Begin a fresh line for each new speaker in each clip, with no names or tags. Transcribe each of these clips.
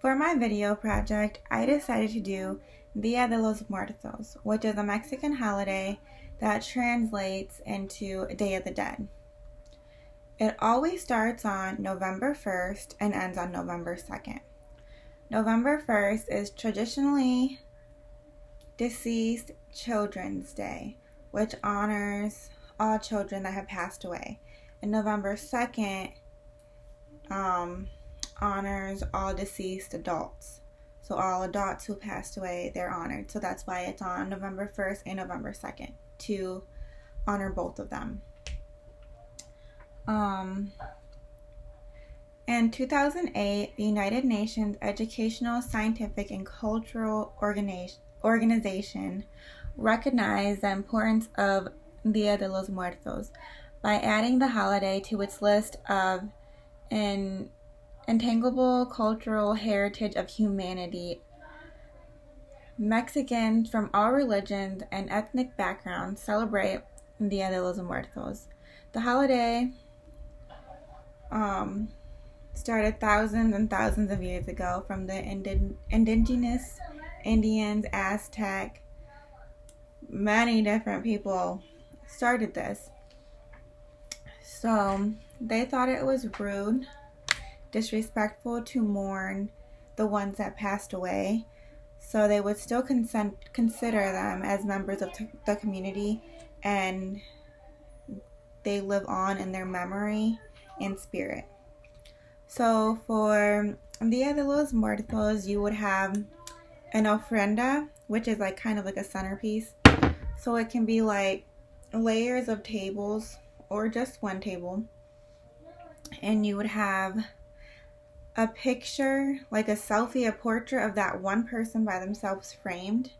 For my video project, I decided to do Dia de los Muertos, which is a Mexican holiday that translates into Day of the Dead. It always starts on November 1st and ends on November 2nd. November 1st is traditionally Deceased Children's Day, which honors all children that have passed away. And November 2nd honors all deceased adults. So all adults who passed away, they're honored. So that's why it's on November 1st and November 2nd to honor both of them. In 2008, the United Nations Educational, Scientific, and Cultural Organization recognized the importance of Dia de los Muertos by adding the holiday to its list of an intangible cultural heritage of humanity. Mexicans from all religions and ethnic backgrounds celebrate Dia de los Muertos. The holiday started thousands and thousands of years ago from the indigenous Indians, Aztec. Many different people started this. So they thought it was rude, disrespectful to mourn the ones that passed away. So they would still consider them as members of the community, and they live on in their memory and spirit. So for Dia de los Muertos, you would have an ofrenda, which is like kind of like a centerpiece. So it can be like layers of tables or just one table. And you would have a picture, like a selfie, a portrait of that one person by themselves framed.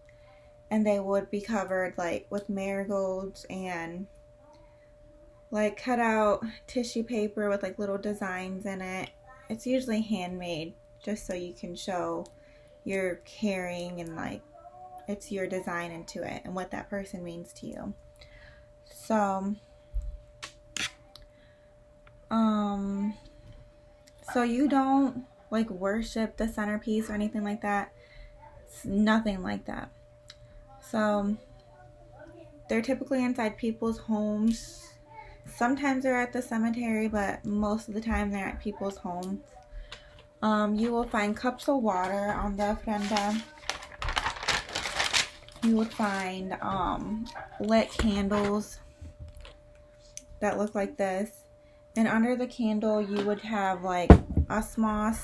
And they would be covered like with marigolds and like cut out tissue paper with like little designs in it. It's usually handmade just so you can show you're caring and like it's your design into it and what that person means to you. So you don't like worship the centerpiece or anything like that. It's nothing like that. So they're typically inside people's homes. Sometimes they're at the cemetery, but most of the time they're at people's homes. You will find cups of water on the ofrenda. You would find lit candles that look like this. And under the candle, you would have like a small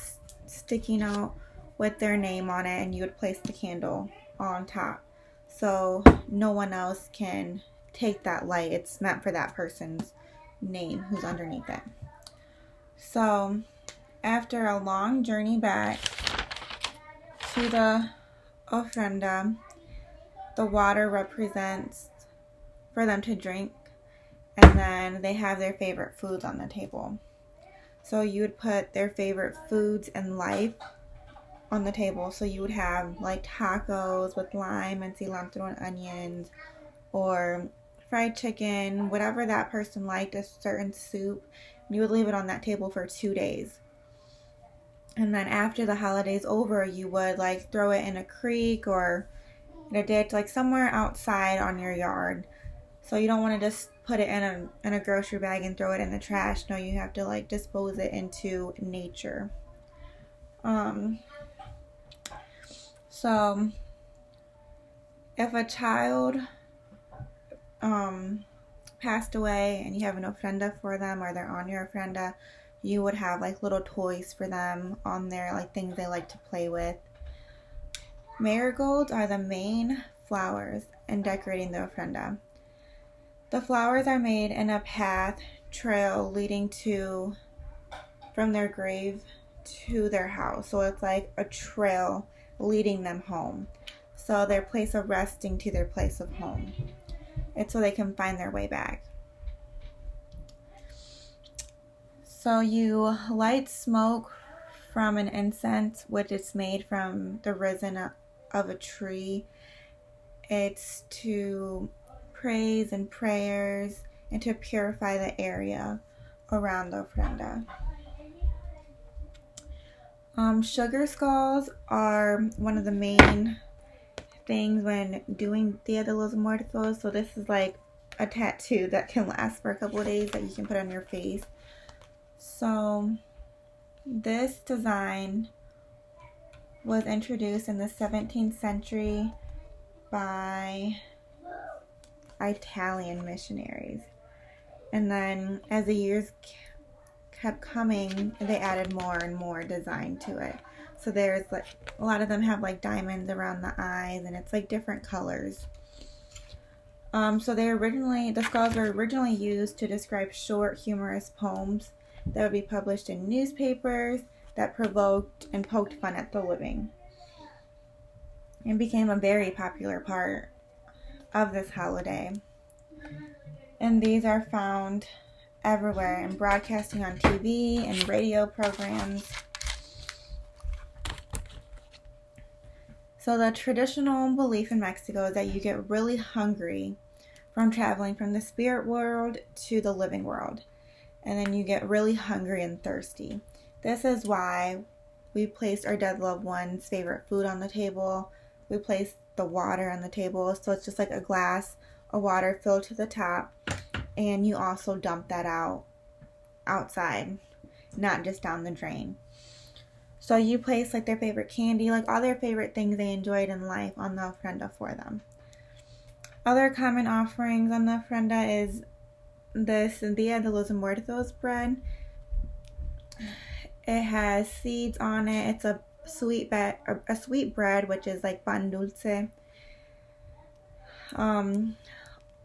sticky note with their name on it, and you would place the candle on top. So no one else can take that light. It's meant for that person's name who's underneath it. So after a long journey back to the ofrenda, the water represents for them to drink, and then they have their favorite foods on the table. So you would put their favorite foods in life on the table. So you would have like tacos with lime and cilantro and onions, or fried chicken, whatever that person liked, a certain soup. You would leave it on that table for 2 days. And then after the holiday's over, you would like throw it in a creek or in a ditch, like somewhere outside on your yard. So you don't want to just put it in a grocery bag and throw it in the trash. No, you have to like dispose it into nature. So if a child passed away and you have an ofrenda for them, or they're on your ofrenda, you would have like little toys for them on there, like things they like to play with. Marigolds are the main flowers in decorating the ofrenda. The flowers are made in a path trail leading from their grave to their house. So it's like a trail leading them home. So their place of resting to their place of home. It's so they can find their way back. So you light smoke from an incense, which is made from the resin of a tree. It's to praise and prayers and to purify the area around the ofrenda. Sugar skulls are one of the main things when doing Dia de los Muertos. So this is like a tattoo that can last for a couple of days that you can put on your face. So this design was introduced in the 17th century by Italian missionaries. And then as the years kept coming, they added more and more design to it. So there's like, a lot of them have like diamonds around the eyes, and it's like different colors. So the skulls were originally used to describe short, humorous poems that would be published in newspapers that provoked and poked fun at the living. And became a very popular part of this holiday. And these are found everywhere in broadcasting on TV and radio programs. So the traditional belief in Mexico is that you get really hungry from traveling from the spirit world to the living world. And then you get really hungry and thirsty. This is why we placed our dead loved one's favorite food on the table. We placed the water on the table. So it's just like a glass of water filled to the top. And you also dump that out outside, not just down the drain. So you place like their favorite candy, like all their favorite things they enjoyed in life on the ofrenda for them. Other common offerings on the ofrenda is this Dia de los Muertos bread. It has seeds on it. It's a sweet bread, which is like pan dulce.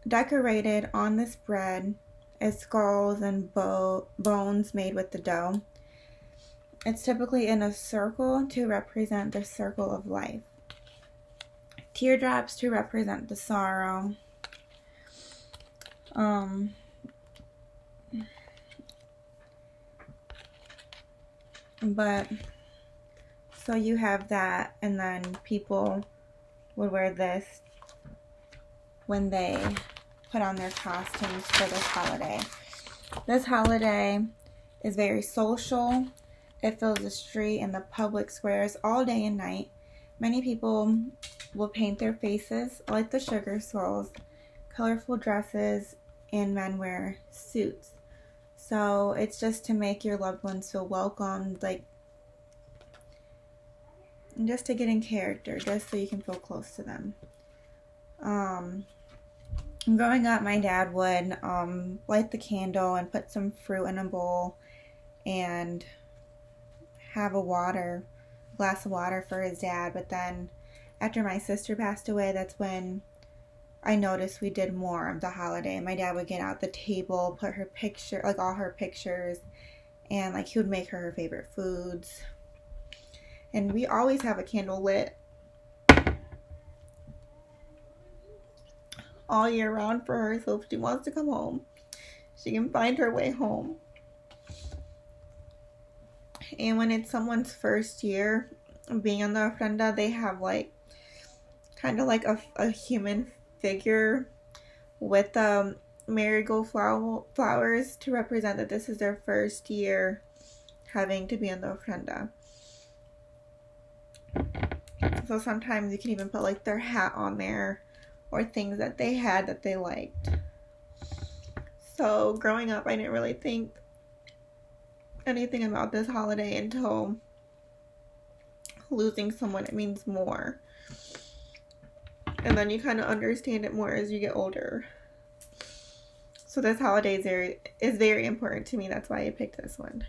Decorated on this bread is skulls and bones made with the dough. It's typically in a circle to represent the circle of life. Teardrops to represent the sorrow. But so you have that, and then people would wear this when they put on their costumes for this holiday. This holiday is very social. It fills the street and the public squares all day and night. Many people will paint their faces like the sugar skulls, colorful dresses, and men wear suits. So it's just to make your loved ones feel welcomed, like just to get in character, just so you can feel close to them. Growing up, my dad would light the candle and put some fruit in a bowl and have a glass of water for his dad. But then after my sister passed away, that's when I noticed we did more of the holiday. My dad would get out the table, put her picture, like all her pictures, and like he would make her favorite foods. And we always have a candle lit all year round for her, so if she wants to come home, she can find her way home. And when it's someone's first year being on the ofrenda, they have like kind of like a human figure with marigold flowers to represent that this is their first year having to be on the ofrenda. So sometimes you can even put like their hat on there or things that they had that they liked. So growing up, I didn't really think anything about this holiday until losing someone. It means more. And then you kind of understand it more as you get older. So this holiday is very important to me. That's why I picked this one.